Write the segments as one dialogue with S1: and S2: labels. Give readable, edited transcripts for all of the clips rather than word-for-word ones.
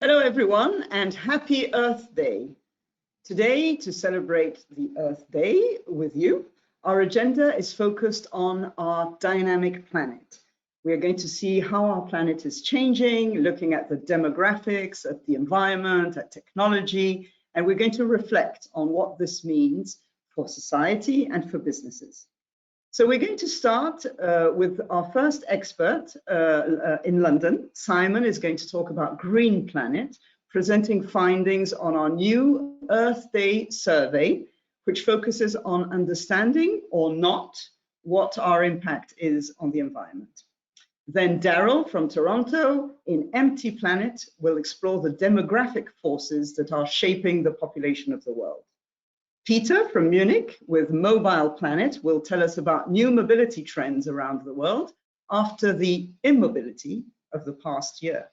S1: Hello everyone and happy Earth Day. Today, to celebrate the Earth Day with you, our agenda is focused on our dynamic planet. We are going to see how our planet is changing, looking at the demographics, at the environment, at technology, and we're going to reflect on what this means for society and for businesses. So we're going to start with our first expert in London. Simon is going to talk about Green Planet, presenting findings on our new Earth Day survey, which focuses on understanding or not what our impact is on the environment. Then Daryl from Toronto in Empty Planet will explore the demographic forces that are shaping the population of the world. Peter from Munich with Mobile Planet will tell us about new mobility trends around the world after the immobility of the past year.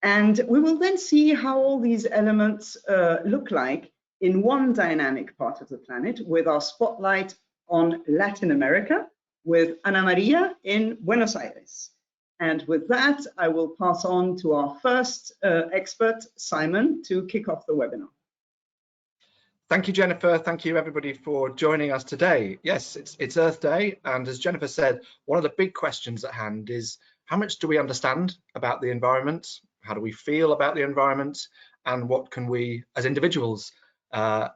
S1: And we will then see how all these elements look like in one dynamic part of the planet, with our spotlight on Latin America with Ana Maria in Buenos Aires. And with that, I will pass on to our first expert, Simon, to kick off the webinar.
S2: Thank you, Jennifer. Thank you, everybody, for joining us today. Yes, it's Earth Day, and as Jennifer said, one of the big questions at hand is how much do we understand about the environment? How do we feel about the environment? And what can we, as individuals,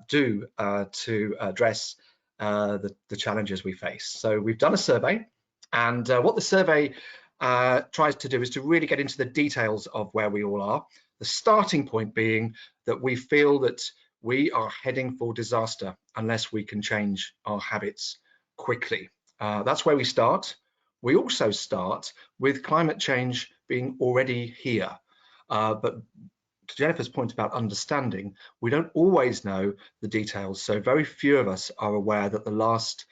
S2: do to address the challenges we face? So we've done a survey, and what the survey tries to do is to really get into the details of where we all are. The starting point being that we feel that we are heading for disaster unless we can change our habits quickly. That's where we start. We also start with climate change being already here. But to Jennifer's point about understanding, we don't always know the details. So very few of us are aware that the last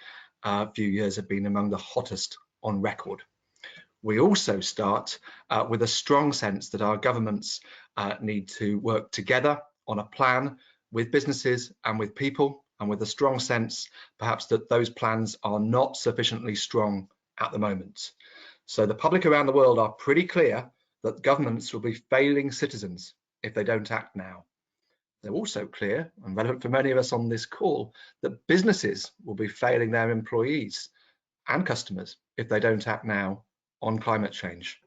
S2: few years have been among the hottest on record. We also start with a strong sense that our governments need to work together on a plan with businesses and with people, and with a strong sense perhaps that those plans are not sufficiently strong at the moment. So the public around the world are pretty clear that governments will be failing citizens if they don't act now. They're also clear, and relevant for many of us on this call, that businesses will be failing their employees and customers if they don't act now on climate change.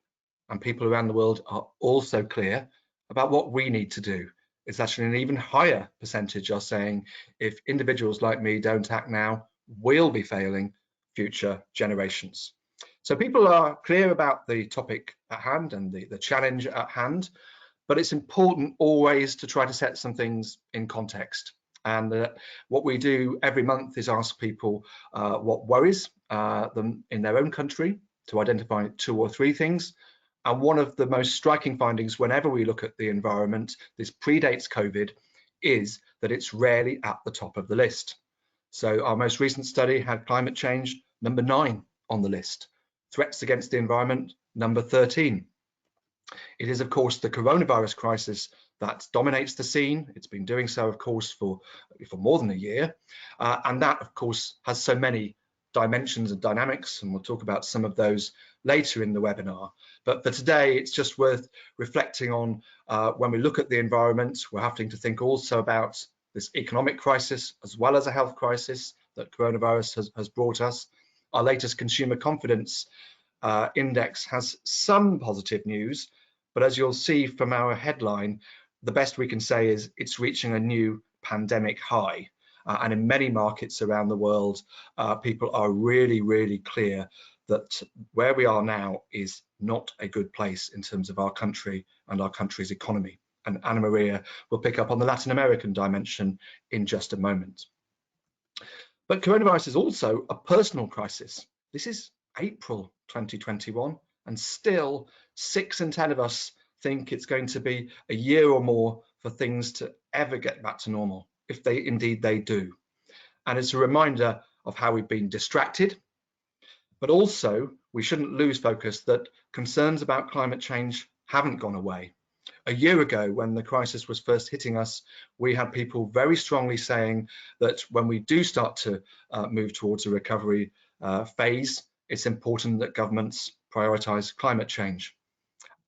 S2: And people around the world are also clear about what we need to do. It's actually an even higher percentage are saying if individuals like me don't act now, we'll be failing future generations. So people are clear about the topic at hand and the challenge at hand, but it's important always to try to set some things in context. And what we do every month is ask people what worries them in their own country, to identify 2 or 3 things. And one of the most striking findings whenever we look at the environment, this predates COVID, is that it's rarely at the top of the list. So our most recent study had climate change number 9 on the list, threats against the environment number 13. It is, of course, the coronavirus crisis that dominates the scene. It's been doing so, of course, for more than a year. And that, of course, has so many dimensions and dynamics, and we'll talk about some of those later in the webinar. But for today, it's just worth reflecting on when we look at the environment, we're having to think also about this economic crisis as well as a health crisis that coronavirus has brought us. Our latest consumer confidence index has some positive news, but as you'll see from our headline, the best we can say is it's reaching a new pandemic high. And in many markets around the world, people are really, really clear that where we are now is not a good place in terms of our country and our country's economy. And Ana Maria will pick up on the Latin American dimension in just a moment. But coronavirus is also a personal crisis. This is April 2021, and still 6 in 10 of us think it's going to be a year or more for things to ever get back to normal, if indeed they do. And it's a reminder of how we've been distracted, but also we shouldn't lose focus that concerns about climate change haven't gone away. A year ago, when the crisis was first hitting us, we had people very strongly saying that when we do start to move towards a recovery phase, it's important that governments prioritise climate change.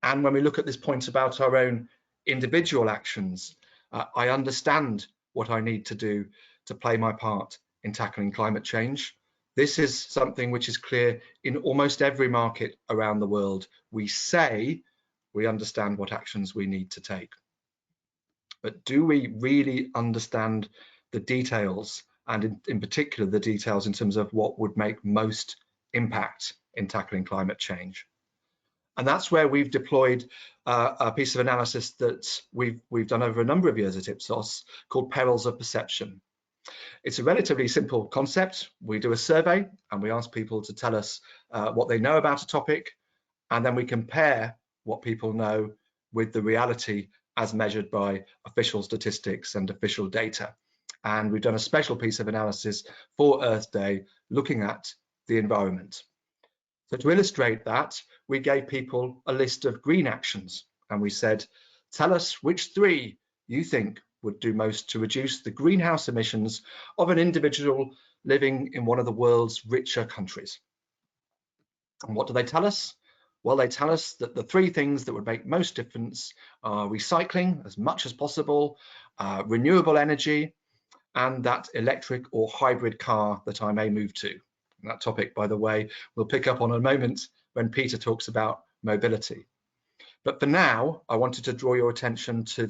S2: And when we look at this point about our own individual actions. I understand what I need to do to play my part in tackling climate change. This is something which is clear in almost every market around the world. We say we understand what actions we need to take. But do we really understand the details, and in particular the details in terms of what would make most impact in tackling climate change? And that's where we've deployed a piece of analysis that we've done over a number of years at Ipsos called Perils of Perception. It's a relatively simple concept. We do a survey and we ask people to tell us what they know about a topic, and then we compare what people know with the reality as measured by official statistics and official data. And we've done a special piece of analysis for Earth Day looking at the environment. So to illustrate that, we gave people a list of green actions and we said, tell us which 3 you think would do most to reduce the greenhouse emissions of an individual living in one of the world's richer countries. And what do they tell us? Well, they tell us that the 3 things that would make most difference are recycling as much as possible, renewable energy, and that electric or hybrid car that I may move to. And that topic, by the way, we'll pick up on in a moment when Peter talks about mobility. But for now, I wanted to draw your attention to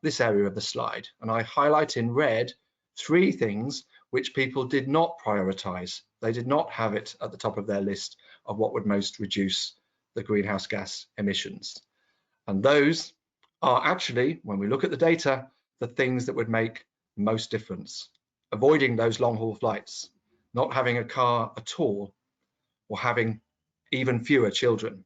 S2: this area of the slide, and I highlight in red 3 things which people did not prioritize. They did not have it at the top of their list of what would most reduce the greenhouse gas emissions. And those are actually, when we look at the data, the things that would make most difference. Avoiding those long-haul flights, not having a car at all, or having even fewer children.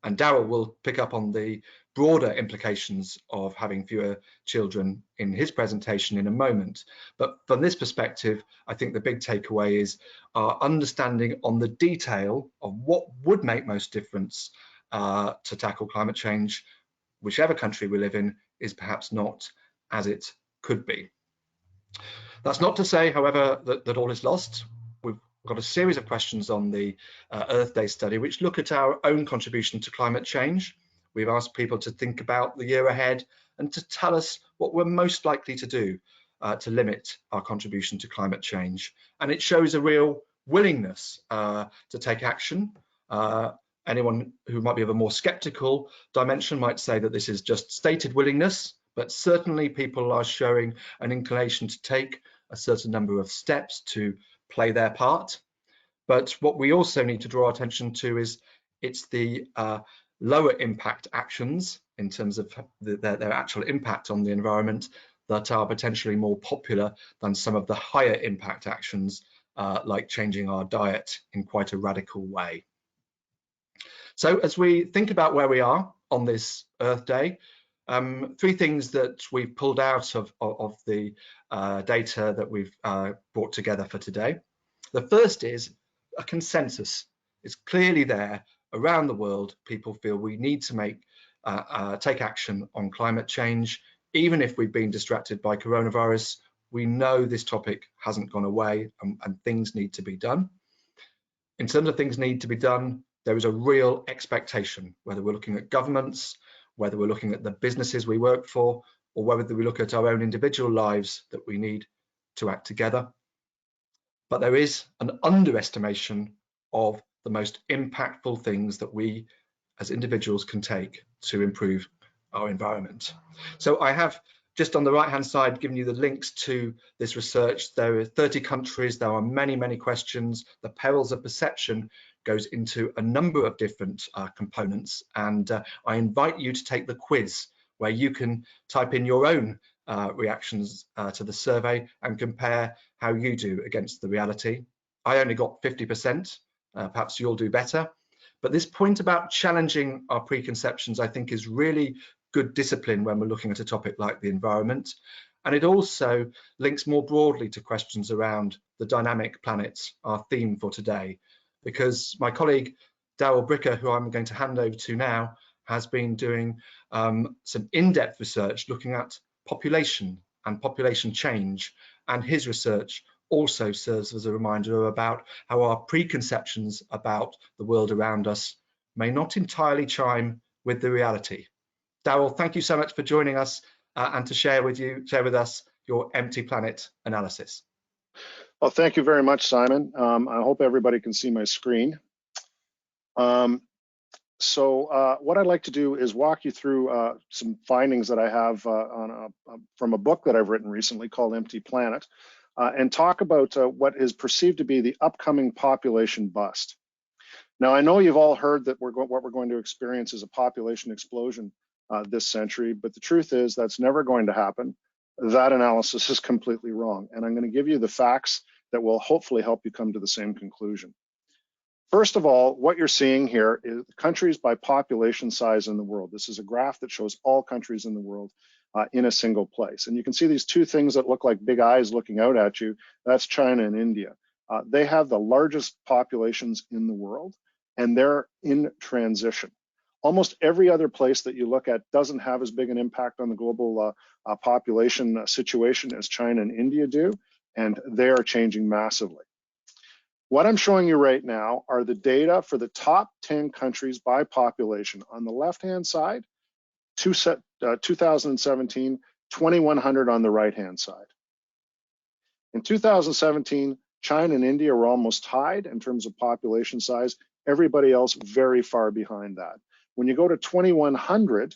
S2: And Darryl will pick up on the broader implications of having fewer children in his presentation in a moment. But from this perspective, I think the big takeaway is our understanding on the detail of what would make most difference to tackle climate change, whichever country we live in, is perhaps not as it could be. That's not to say, however, that all is lost. We've got a series of questions on the Earth Day study which look at our own contribution to climate change. We've asked people to think about the year ahead and to tell us what we're most likely to do to limit our contribution to climate change. And it shows a real willingness to take action. Anyone who might be of a more skeptical dimension might say that this is just stated willingness, but certainly people are showing an inclination to take a certain number of steps to play their part. But what we also need to draw attention to is it's the lower impact actions in terms of their actual impact on the environment that are potentially more popular than some of the higher impact actions like changing our diet in quite a radical way. So as we think about where we are on this Earth Day, 3 things that we've pulled out of the data that we've brought together for today. The first is a consensus. It's clearly there around the world. People feel we need to take action on climate change. Even if we've been distracted by coronavirus, we know this topic hasn't gone away and things need to be done. In terms of things need to be done, there is a real expectation, whether we're looking at governments, whether we're looking at the businesses we work for, or whether we look at our own individual lives, that we need to act together. But there is an underestimation of the most impactful things that we as individuals can take to improve our environment. So I have just on the right hand side given you the links to this research. There are 30 countries, there are many, many questions. The Perils of Perception goes into a number of different components, and I invite you to take the quiz where you can type in your own reactions to the survey and compare how you do against the reality. I only got 50%, perhaps you'll do better. But this point about challenging our preconceptions, I think, is really good discipline when we're looking at a topic like the environment. And it also links more broadly to questions around the dynamic planets, our theme for today, because my colleague Darryl Bricker, who I'm going to hand over to now, has been doing some in-depth research looking at population and population change, and his research also serves as a reminder about how our preconceptions about the world around us may not entirely chime with the reality. Darryl, thank you so much for joining us and to share with us your empty planet analysis.
S3: Well, thank you very much, Simon. I hope everybody can see my screen. So what I'd like to do is walk you through some findings that I have from a book that I've written recently called Empty Planet, and talk about what is perceived to be the upcoming population bust. Now, I know you've all heard that what we're going to experience is a population explosion this century, but the truth is that's never going to happen. That analysis is completely wrong, and I'm going to give you the facts that will hopefully help you come to the same conclusion. First of all, what you're seeing here is countries by population size in the world. This is a graph that shows all countries in the world in a single place. And you can see these two things that look like big eyes looking out at you. That's China and India. They have the largest populations in the world, and they're in transition. Almost every other place that you look at doesn't have as big an impact on the global population situation as China and India do, and they are changing massively. What I'm showing you right now are the data for the top 10 countries by population. On the left-hand side, 2017, 2,100 on the right-hand side. In 2017, China and India were almost tied in terms of population size. Everybody else very far behind that. When you go to 2,100,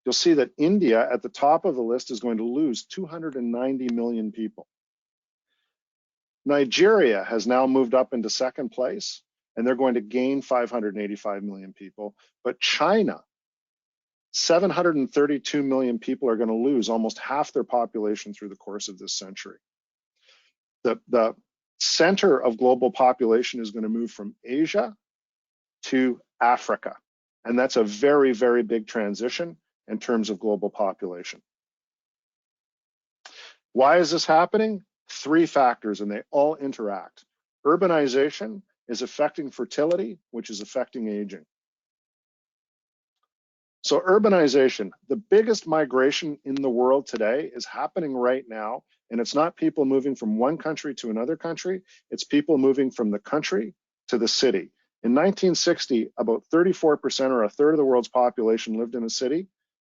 S3: you'll see that India at the top of the list is going to lose 290 million people. Nigeria has now moved up into second place, and they're going to gain 585 million people. But China, 732 million people are going to lose almost half their population through the course of this century. The center of global population is going to move from Asia to Africa. And that's a very, very big transition in terms of global population. Why is this happening? Three factors, and they all interact. Urbanization is affecting fertility, which is affecting aging. So urbanization, the biggest migration in the world today is happening right now, and it's not people moving from one country to another country, it's people moving from the country to the city. In 1960, about 34% or a third of the world's population lived in a city.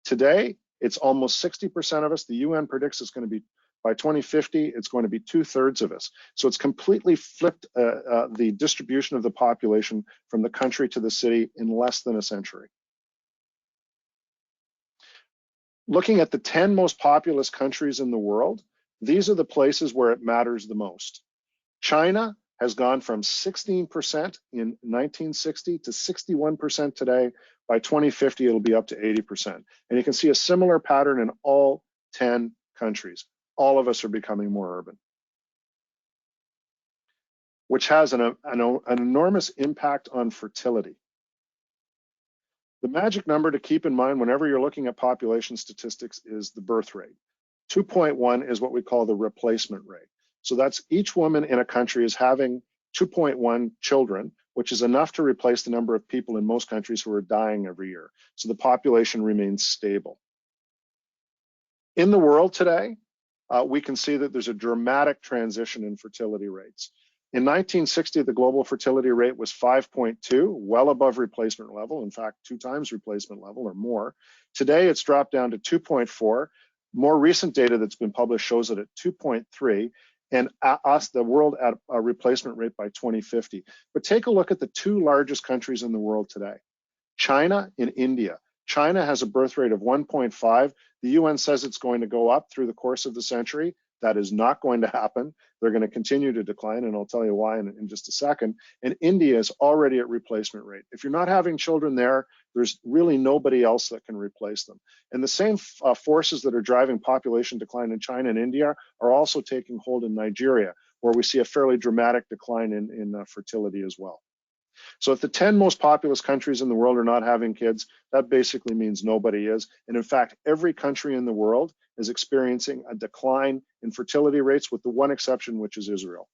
S3: Today, it's almost 60% of us. The UN predicts it's going to be, by 2050, it's going to be 2/3 of us. So it's completely flipped the distribution of the population from the country to the city in less than a century. Looking at the 10 most populous countries in the world, these are the places where it matters the most. China has gone from 16% in 1960 to 61% today. By 2050, it'll be up to 80%. And you can see a similar pattern in all 10 countries. All of us are becoming more urban, which has an enormous impact on fertility. The magic number to keep in mind whenever you're looking at population statistics is the birth rate. 2.1 is what we call the replacement rate. So that's each woman in a country is having 2.1 children, which is enough to replace the number of people in most countries who are dying every year. So the population remains stable. In the world today, we can see that there's a dramatic transition in fertility rates. In 1960, the global fertility rate was 5.2, well above replacement level, in fact, 2 times replacement level or more. Today, it's dropped down to 2.4. More recent data that's been published shows it at 2.3, and the world at a replacement rate by 2050. But take a look at the 2 largest countries in the world today, China and India. China has a birth rate of 1.5. The UN says it's going to go up through the course of the century. That is not going to happen. They're going to continue to decline, and I'll tell you why in just a second. And India is already at replacement rate. If you're not having children there, there's really nobody else that can replace them. And the same forces that are driving population decline in China and India are also taking hold in Nigeria, where we see a fairly dramatic decline in fertility as well. So if the 10 most populous countries in the world are not having kids, that basically means nobody is. And in fact, every country in the world is experiencing a decline in fertility rates, with the one exception, which is Israel.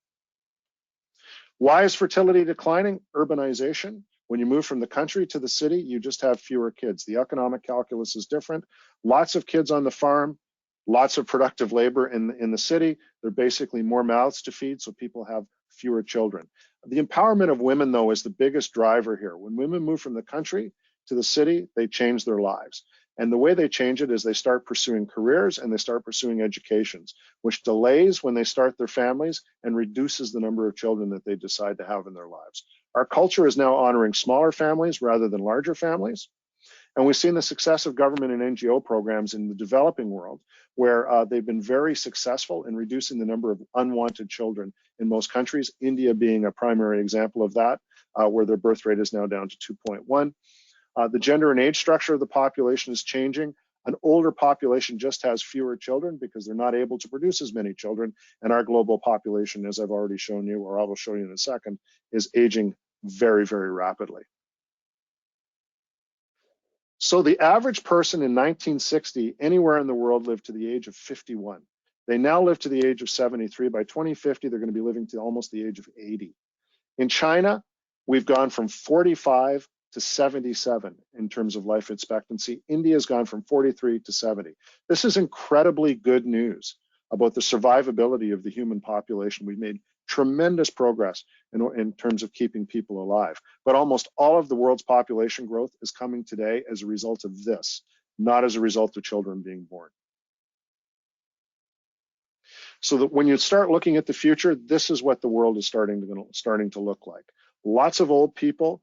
S3: Why is fertility declining? Urbanization. When you move from the country to the city, you just have fewer kids. The economic calculus is different. Lots of kids on the farm, lots of productive labor in the city. They're basically more mouths to feed, so people have fewer children. The empowerment of women, though, is the biggest driver here. When women move from the country to the city, they change their lives. And the way they change it is they start pursuing careers and they start pursuing educations, which delays when they start their families and reduces the number of children that they decide to have in their lives. Our culture is now honoring smaller families rather than larger families. And we've seen the success of government and NGO programs in the developing world, where they've been very successful in reducing the number of unwanted children in most countries, India being a primary example of that, where their birth rate is now down to 2.1. The gender and age structure of the population is changing. An older population just has fewer children because they're not able to produce as many children. And our global population, as I've already shown you, or I will show you in a second, is aging very, very rapidly. So the average person in 1960 anywhere in the world lived to the age of 51. They now live to the age of 73. By 2050, they're going to be living to almost the age of 80. In China, we've gone from 45 to 77 in terms of life expectancy. India's gone from 43 to 70. This is incredibly good news about the survivability of the human population. We've made tremendous progress in terms of keeping people alive. But almost all of the world's population growth is coming today as a result of this, not as a result of children being born. So that when you start looking at the future, this is what the world is starting to look like. Lots of old people,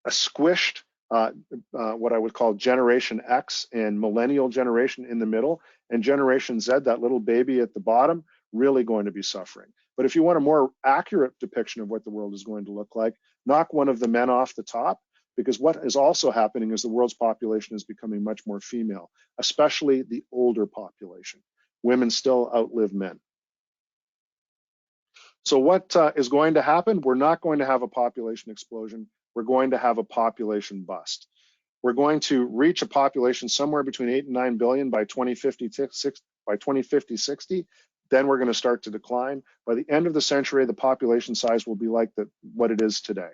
S3: a squished, what I would call Generation X and Millennial generation in the middle, and Generation Z, that little baby at the bottom, really going to be suffering. But if you want a more accurate depiction of what the world is going to look like, knock one of the men off the top, because what is also happening is the world's population is becoming much more female, especially the older population. Women still outlive men. So what is going to happen? We're not going to have a population explosion. We're going to have a population bust. We're going to reach a population somewhere between 8 and 9 billion by 2050-60. Then we're going to start to decline. By the end of the century, the population size will be like what it is today.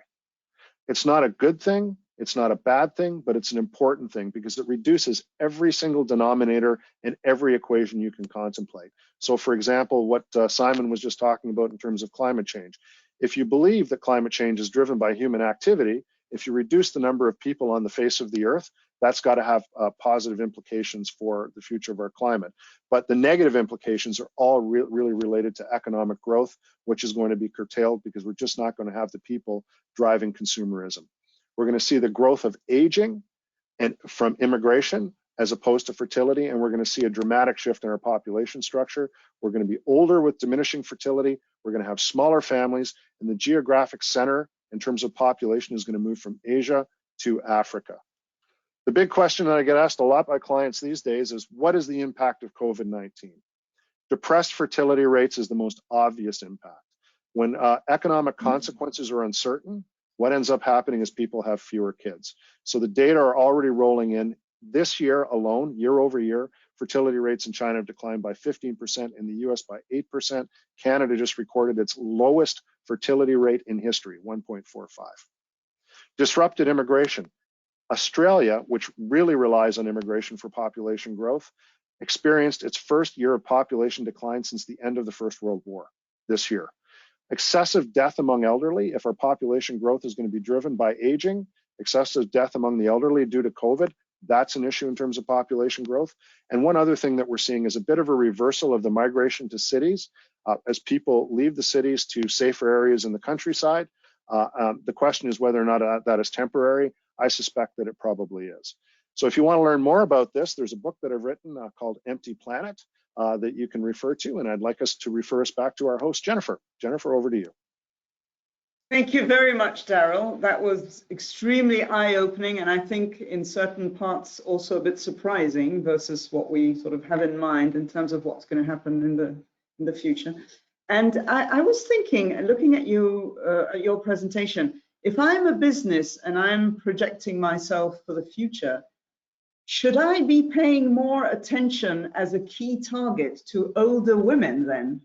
S3: It's not a good thing. It's not a bad thing, but it's an important thing because it reduces every single denominator in every equation you can contemplate. So for example, what Simon was just talking about in terms of climate change. If you believe that climate change is driven by human activity, if you reduce the number of people on the face of the earth, that's got to have positive implications for the future of our climate. But the negative implications are all really related to economic growth, which is going to be curtailed because we're just not going to have the people driving consumerism. We're going to see the growth of aging and from immigration as opposed to fertility, and we're going to see a dramatic shift in our population structure. We're going to be older with diminishing fertility. We're going to have smaller families, and the geographic center in terms of population is going to move from Asia to Africa. The big question that I get asked a lot by clients these days is, what is the impact of COVID-19? Depressed fertility rates is the most obvious impact. When economic consequences are uncertain, what ends up happening is people have fewer kids. So the data are already rolling in. This year alone, year over year, fertility rates in China have declined by 15%, in the US by 8%. Canada just recorded its lowest fertility rate in history, 1.45. Disrupted immigration. Australia, which really relies on immigration for population growth, experienced its first year of population decline since the end of the First World War this year. Excessive death among elderly, if our population growth is going to be driven by aging, excessive death among the elderly due to COVID, that's an issue in terms of population growth. And one other thing that we're seeing is a bit of a reversal of the migration to cities as people leave the cities to safer areas in the countryside. The question is whether or not that is temporary. I suspect that it probably is. So if you want to learn more about this, there's a book that I've written called Empty Planet that you can refer to, and I'd like us to refer us back to our host, Jennifer. Jennifer, over to you.
S1: Thank you very much, Daryl. That was extremely eye-opening, and I think in certain parts also a bit surprising versus what we sort of have in mind in terms of what's going to happen in the future. And I was thinking, looking at your presentation, if I'm a business and I'm projecting myself for the future, should I be paying more attention as a key target to older women then?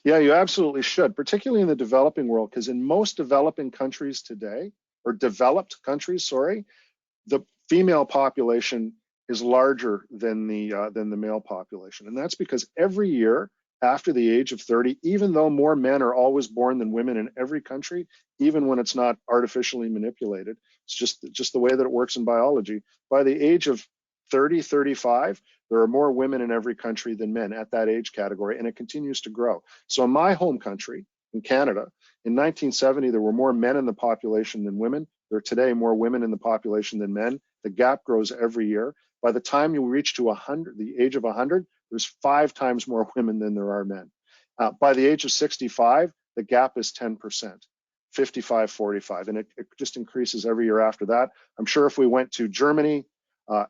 S3: Yeah, you absolutely should, particularly in the developing world, because in most developing countries today, or developed countries, sorry, the female population is larger than the male population. And that's because every year after the age of 30, even though more men are always born than women in every country, even when it's not artificially manipulated, it's just the way that it works in biology. By the age of 30, 35, there are more women in every country than men at that age category, and it continues to grow. So in my home country, in Canada, in 1970, there were more men in the population than women. There are today more women in the population than men. The gap grows every year. By the time you reach to 100, the age of 100, there's 5 times more women than there are men. By the age of 65, the gap is 10%, 55, 45, and it just increases every year after that. I'm sure if we went to Germany,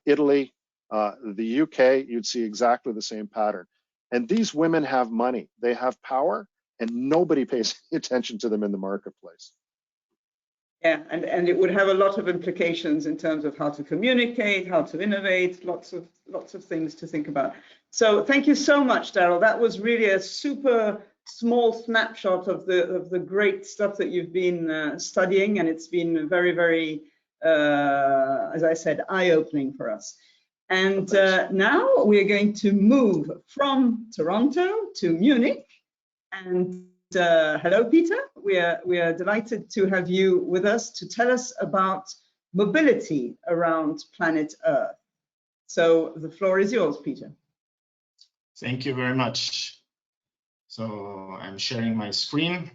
S3: Italy, the UK, you'd see exactly the same pattern. And these women have money, they have power, and nobody pays attention to them in the marketplace.
S1: Yeah, and it would have a lot of implications in terms of how to communicate, how to innovate, lots of things to think about. So thank you so much, Daryl. That was really a super small snapshot of the great stuff that you've been studying, and it's been very, very, as I said, eye-opening for us. And now we're going to move from Toronto to Munich. And hello, Peter. We are delighted to have you with us to tell us about mobility around planet Earth. So the floor is yours, Peter.
S4: Thank you very much. So I'm sharing my screen.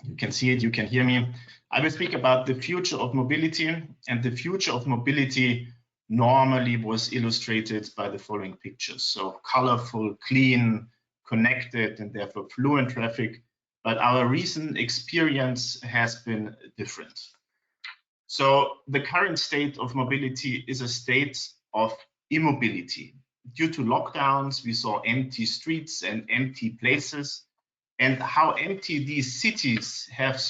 S4: You can see it, you can hear me. I will speak about the future of mobility, and the future of mobility normally was illustrated by the following pictures. So colorful, clean, connected, and therefore fluent traffic. But our recent experience has been different. So the current state of mobility is a state of immobility. Due to lockdowns, we saw empty streets and empty places. And how empty these cities have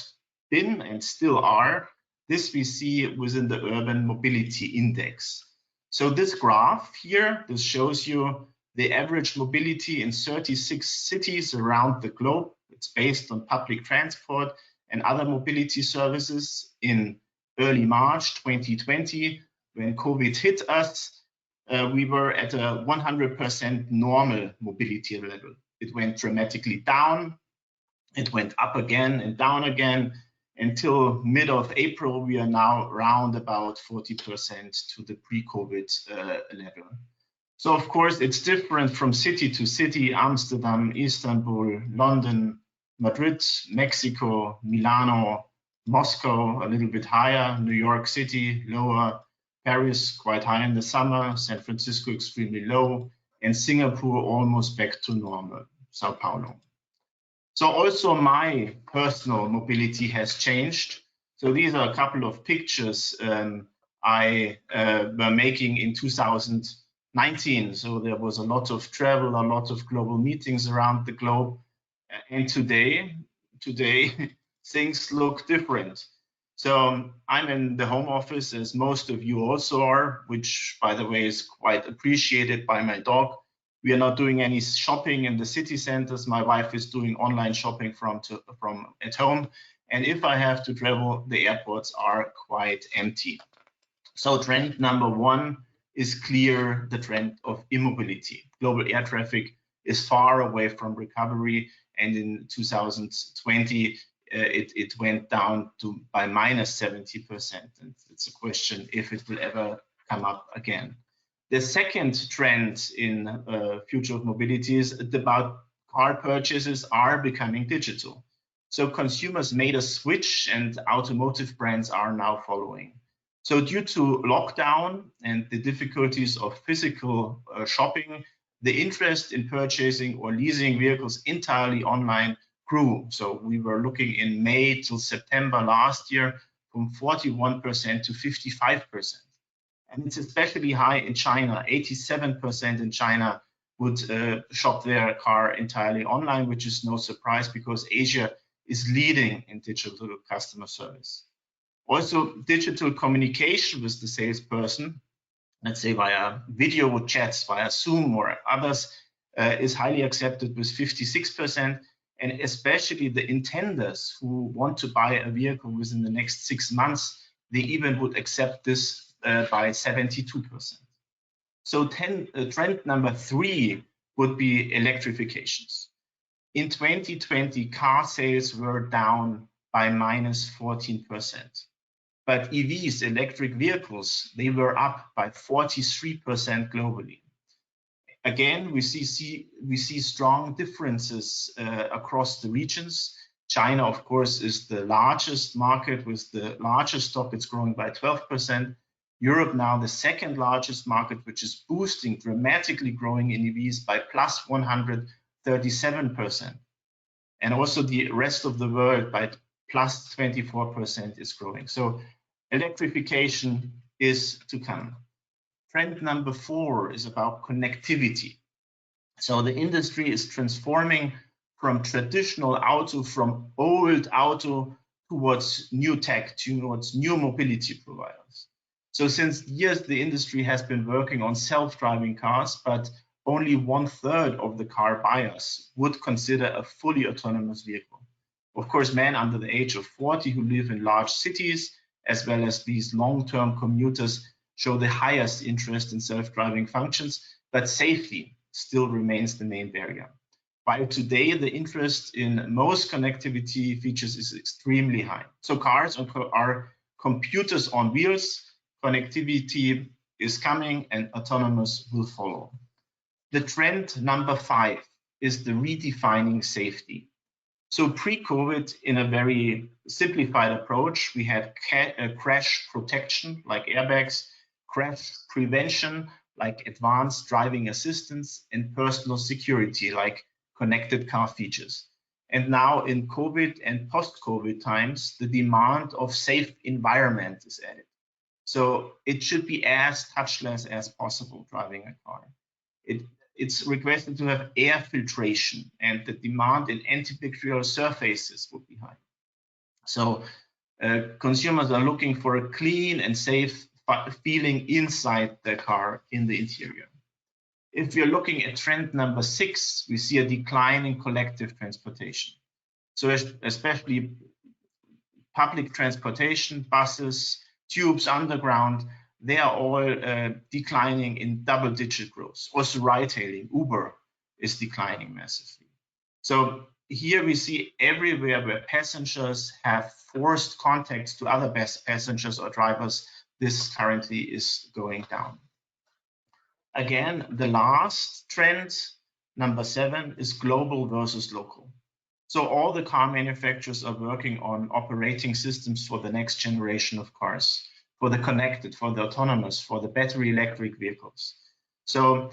S4: been and still are, this we see within the urban mobility index. So this graph here, this shows you the average mobility in 36 cities around the globe. It's based on public transport and other mobility services. In early March 2020, when COVID hit us, we were at a 100% normal mobility level. It went dramatically down, it went up again and down again. Until mid of April, we are now around about 40% to the pre-COVID level. So of course, it's different from city to city: Amsterdam, Istanbul, London, Madrid, Mexico, Milano, Moscow, a little bit higher, New York City, lower, Paris, quite high in the summer, San Francisco, extremely low, and Singapore, almost back to normal, Sao Paulo. So also my personal mobility has changed. So these are a couple of pictures I were making in 2019. So there was a lot of travel, a lot of global meetings around the globe. And today things look different. So I'm in the home office, as most of you also are, which by the way is quite appreciated by my dog. We are not doing any shopping in the city centers. My wife is doing online shopping from at home. And if I have to travel, the airports are quite empty. So trend number one is clear, the trend of immobility. Global air traffic is far away from recovery. And in 2020, it went down by -70%. And it's a question if it will ever come up again. The second trend in future of mobility is about car purchases are becoming digital. So consumers made a switch and automotive brands are now following. So due to lockdown and the difficulties of physical shopping, the interest in purchasing or leasing vehicles entirely online grew. So we were looking in May till September last year from 41% to 55%. And it's especially high in China. 87% in China would shop their car entirely online, which is no surprise because Asia is leading in digital customer service. Also, digital communication with the salesperson, let's say via video chats, via Zoom or others, is highly accepted with 56%. And especially the intenders who want to buy a vehicle within the next 6 months, they even would accept this by 72%. So trend number three would be electrifications. In 2020, car sales were down by -14%. But EVs, electric vehicles, they were up by 43% globally. Again, we see strong differences across the regions. China, of course, is the largest market with the largest stock. It's growing by 12%. Europe now the second largest market, which is boosting, dramatically growing in EVs by plus 137%. And also the rest of the world by plus 24% is growing. So electrification is to come. Trend number 4 is about connectivity. So the industry is transforming from traditional auto, from old auto towards new tech, towards new mobility providers. So since years, the industry has been working on self-driving cars, but only 1/3 of the car buyers would consider a fully autonomous vehicle. Of course, men under the age of 40 who live in large cities, as well as these long-term commuters, show the highest interest in self-driving functions, but safety still remains the main barrier. While today the interest in most connectivity features is extremely high. So cars are computers on wheels, connectivity is coming and autonomous will follow. The trend number 5 is the redefining safety. So pre-COVID, in a very simplified approach, we had crash protection like airbags, crash prevention like advanced driving assistance, and personal security like connected car features. And now in COVID and post-COVID times, the demand of safe environment is added. So it should be as touchless as possible driving a car. It's requested to have air filtration, and the demand in antibacterial surfaces would be high. So consumers are looking for a clean and safe feeling inside the car in the interior. If you're looking at trend number 6, we see a decline in collective transportation. So especially public transportation, buses, tubes, underground, they are all declining in double-digit growth. Also ride-hailing, Uber is declining massively. So here we see everywhere where passengers have forced contacts to other passengers or drivers, this currently is going down. Again, the last trend, number 7, is global versus local. So all the car manufacturers are working on operating systems for the next generation of cars, for the connected, for the autonomous, for the battery electric vehicles. So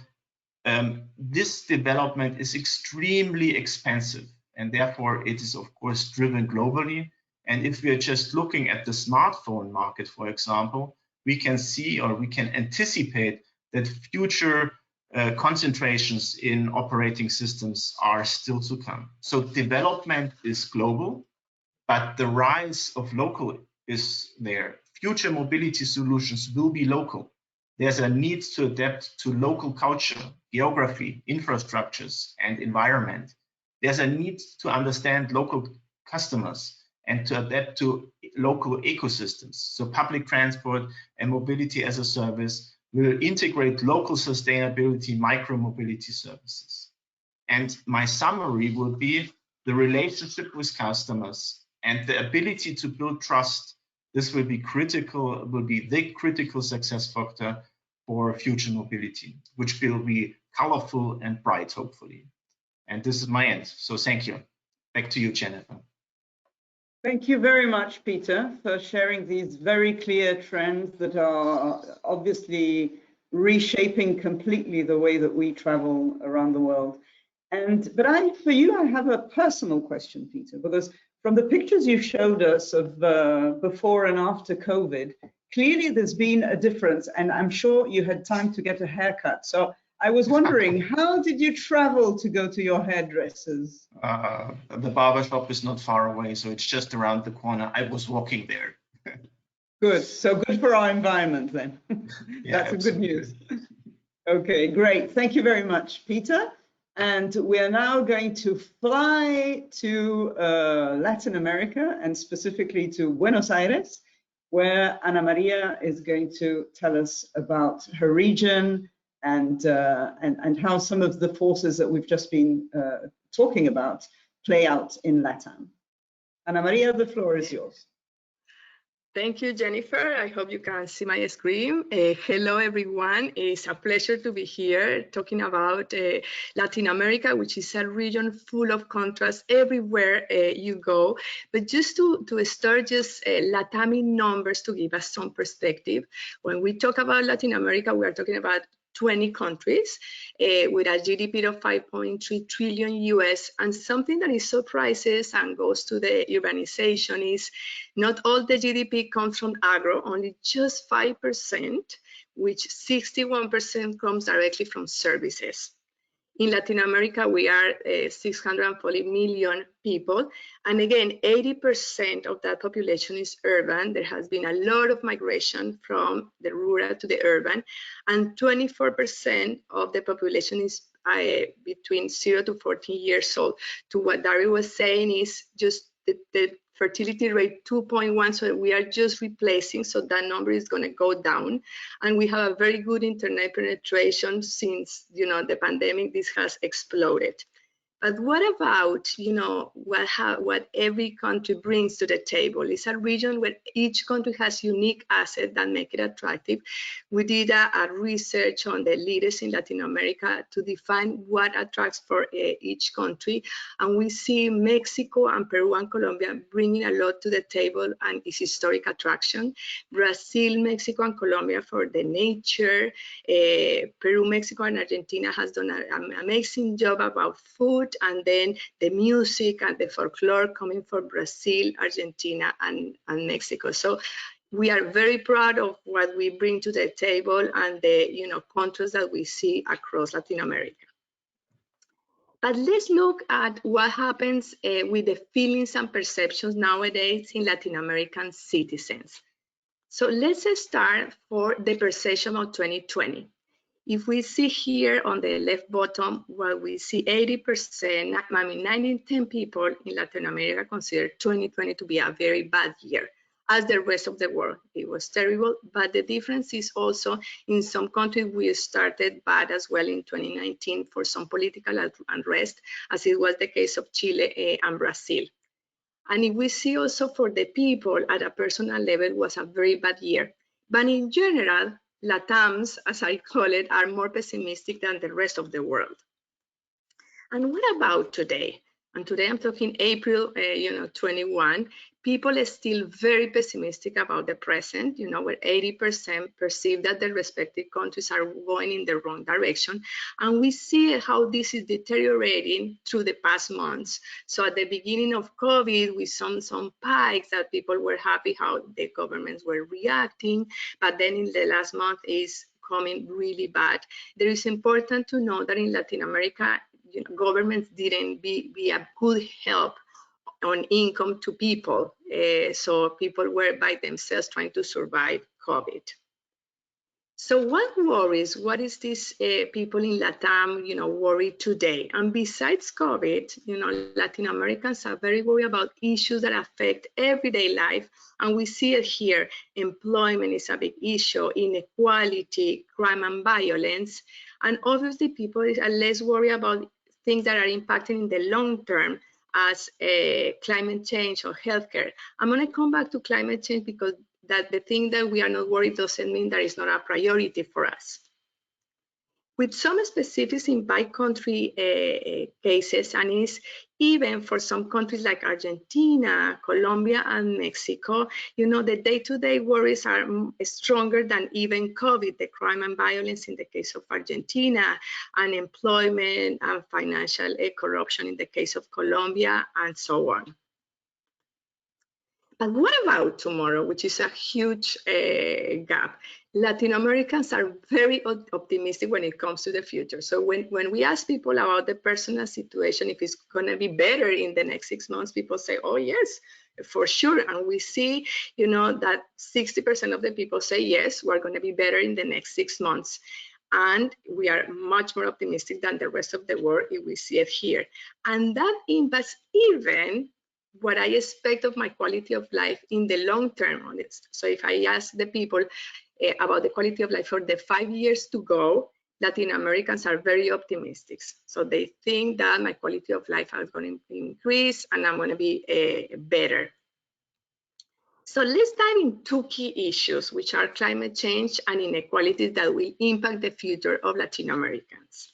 S4: this development is extremely expensive, and therefore it is of course driven globally. And if we are just looking at the smartphone market, for example, we can see or we can anticipate that future concentrations in operating systems are still to come. So development is global, but the rise of local is there. Future mobility solutions will be local. There's a need to adapt to local culture, geography, infrastructures, and environment. There's a need to understand local customers and to adapt to local ecosystems. So public transport and mobility as a service will integrate local sustainability, micro-mobility services. And my summary will be the relationship with customers and the ability to build trust. This will be critical, will be the critical success factor for future mobility, which will be colorful and bright, hopefully. And this is my end. So thank you. Back to you, Jennifer.
S1: Thank you very much, Peter, for sharing these very clear trends that are obviously reshaping completely the way that we travel around the world. But for you, I have a personal question, Peter, because from the pictures you showed us of before and after COVID, clearly there's been a difference, and I'm sure you had time to get a haircut. So I was wondering, how did you travel to go to your hairdressers?
S4: The barbershop is not far away, so it's just around the corner. I was walking there.
S1: Good. So good for our environment then.
S4: Yeah,
S1: that's a good news. Okay, great. Thank you very much, Peter. And we are now going to fly to Latin America, and specifically to Buenos Aires, where Ana Maria is going to tell us about her region and how some of the forces that we've just been talking about play out in LATAM. Ana Maria, the floor is yours.
S5: Thank you, Jennifer. I hope you can see my screen. Hello, everyone. It's a pleasure to be here talking about Latin America, which is a region full of contrast everywhere you go. But just to start, just LATAM in numbers to give us some perspective. When we talk about Latin America, we are talking about 20 countries with a GDP of 5.3 trillion US. And something that is surprises and goes to the urbanization is not all the GDP comes from agro, only just 5%, which 61% comes directly from services. In Latin America, we are 640 million people. And again, 80% of that population is urban. There has been a lot of migration from the rural to the urban. And 24% of the population is between 0 to 14 years old. To what Dario was saying is just the fertility rate 2.1, so we are just replacing, so that number is going to go down. And we have a very good internet penetration since, the pandemic, this has exploded. But what about, what every country brings to the table? It's a region where each country has unique assets that make it attractive. We did a research on the leaders in Latin America to define what attracts for each country. And we see Mexico and Peru and Colombia bringing a lot to the table and its historic attraction. Brazil, Mexico, and Colombia for the nature. Peru, Mexico, and Argentina has done an amazing job about food, and then the music and the folklore coming from Brazil, Argentina, and Mexico. So we are very proud of what we bring to the table and the contrast that we see across Latin America. But let's look at what happens with the feelings and perceptions nowadays in Latin American citizens. So let's start for the perception of 2020. If we see here on the left bottom, well, we see 80%, 9 in 10 people in Latin America consider 2020 to be a very bad year, as the rest of the world. It was terrible, but the difference is also in some countries we started bad as well in 2019 for some political unrest, as it was the case of Chile and Brazil. And if we see also for the people at a personal level, was a very bad year. But in general, LATAMs, as I call it, are more pessimistic than the rest of the world. And what about today? And today I'm talking April, 21. People are still very pessimistic about the present, where 80% perceive that their respective countries are going in the wrong direction. And we see how this is deteriorating through the past months. So at the beginning of COVID, we saw some spikes that people were happy how the governments were reacting. But then in the last month is coming really bad. There is important to know that in Latin America, governments didn't be a good help on income to people. So people were by themselves trying to survive COVID. So what worries, what is this people in LATAM, worry today? And besides COVID, Latin Americans are very worried about issues that affect everyday life. And we see it here. Employment is a big issue, inequality, crime and violence. And obviously people are less worried about things that are impacting in the long term, as climate change or healthcare. I'm going to come back to climate change because that the thing that we are not worried doesn't mean that it's not a priority for us. With some specifics in by country cases, and is even for some countries like Argentina, Colombia, and Mexico, the day-to-day worries are stronger than even COVID, the crime and violence in the case of Argentina, unemployment and financial corruption in the case of Colombia, and so on. But what about tomorrow, which is a huge gap? Latin Americans are very optimistic when it comes to the future. So when we ask people about the personal situation, if it's going to be better in the next 6 months, people say, oh, yes, for sure. And we see, that 60% of the people say, yes, we're going to be better in the next 6 months. And we are much more optimistic than the rest of the world if we see it here. And that impacts even what I expect of my quality of life in the long term on this. So if I ask the people about the quality of life for the 5 years to go, Latin Americans are very optimistic. So they think that my quality of life is going to increase and I'm going to be better. So let's dive in two key issues, which are climate change and inequalities that will impact the future of Latin Americans.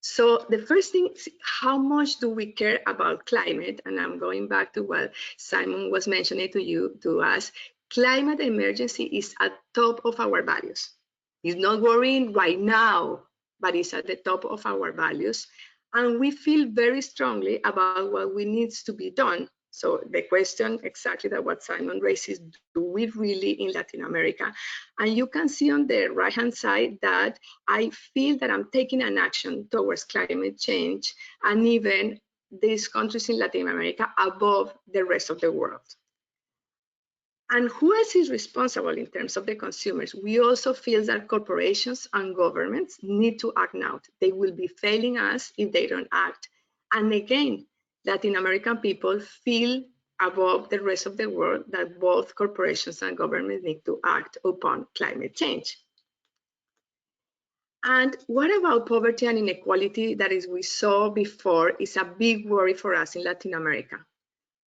S5: So the first thing is, how much do we care about climate? And I'm going back to what Simon was mentioning to us. Climate emergency is at top of our values. It's not worrying right now, but it's at the top of our values. And we feel very strongly about what we needs to be done. So the question exactly that what Simon raises, do we really in Latin America? And you can see on the right-hand side that I feel that I'm taking an action towards climate change and even these countries in Latin America above the rest of the world. And who else is responsible in terms of the consumers? We also feel that corporations and governments need to act now. They will be failing us if they don't act. And again, Latin American people feel above the rest of the world that both corporations and governments need to act upon climate change. And what about poverty and inequality that is we saw before is a big worry for us in Latin America.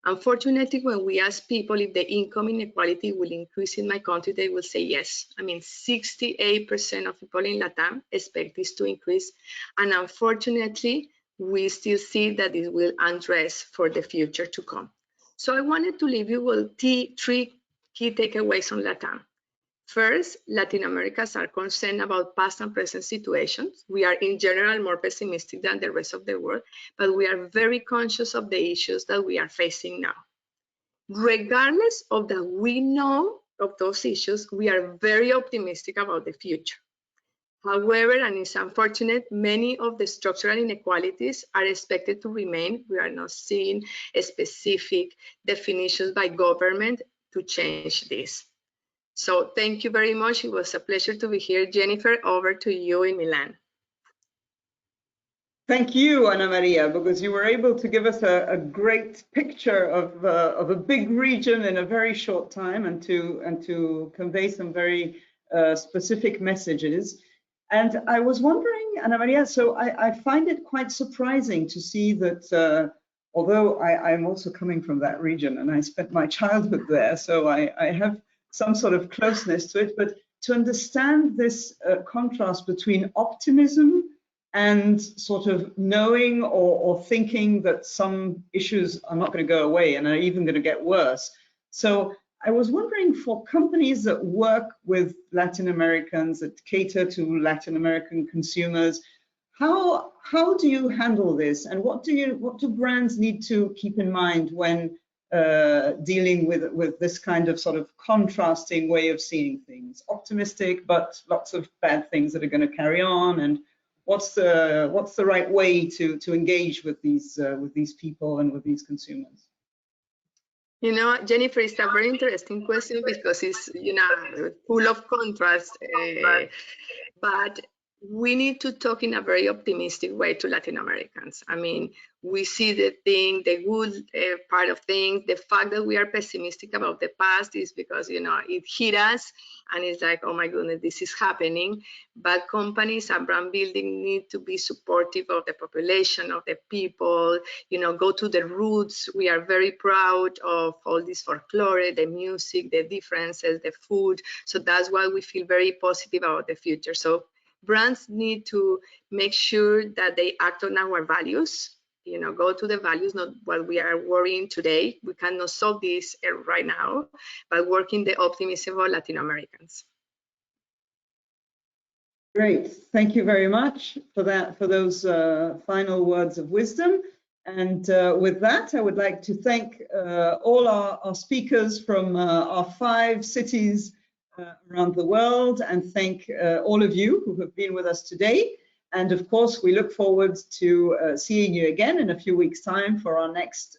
S5: Unfortunately, when we ask people if the income inequality will increase in my country, they will say yes. I mean, 68% of people in Latam expect this to increase. And unfortunately, we still see that it will address for the future to come. So I wanted to leave you with three key takeaways on Latam. First, Latin Americans are concerned about past and present situations. We are in general more pessimistic than the rest of the world, but we are very conscious of the issues that we are facing now. Regardless of that we know of those issues, we are very optimistic about the future. However, and it's unfortunate, many of the structural inequalities are expected to remain. We are not seeing specific definitions by government to change this. So thank you very much. It was a pleasure to be here. Jennifer, over to you in Milan.
S1: Thank you, Ana Maria, because you were able to give us a great picture of a big region in a very short time and to convey some very specific messages. And I was wondering, Ana Maria, so I find it quite surprising to see that although I'm also coming from that region and I spent my childhood there, so I have some sort of closeness to it, but to understand this contrast between optimism and sort of knowing or thinking that some issues are not going to go away and are even going to get worse. So I was wondering, for companies that work with Latin Americans, that cater to Latin American consumers, how do you handle this, and what do brands need to keep in mind when dealing with this kind of sort of contrasting way of seeing things? Optimistic, but lots of bad things that are going to carry on, and what's the right way to engage with these people and with these consumers?
S5: You know, Jennifer, it's a very interesting question because it's, you know, full of contrast, but we need to talk in a very optimistic way to Latin Americans. I mean, we see the good part of things. The fact that we are pessimistic about the past is because, you know, it hit us and it's like, oh my goodness, this is happening. But companies and brand building need to be supportive of the population, of the people, you know, go to the roots. We are very proud of all this folklore, the music, the differences, the food. So that's why we feel very positive about the future. So brands need to make sure that they act on our values, you know, go to the values, not what we are worrying today. We cannot solve this right now, but working the optimism of Latin Americans.
S1: Great, thank you very much for that, for those final words of wisdom. And with that, I would like to thank all our speakers from our 5 cities around the world, and thank all of you who have been with us today. And of course, we look forward to seeing you again in a few weeks' time for our next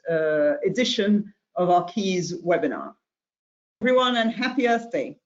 S1: edition of our Keys webinar. Everyone, and happy Earth Day.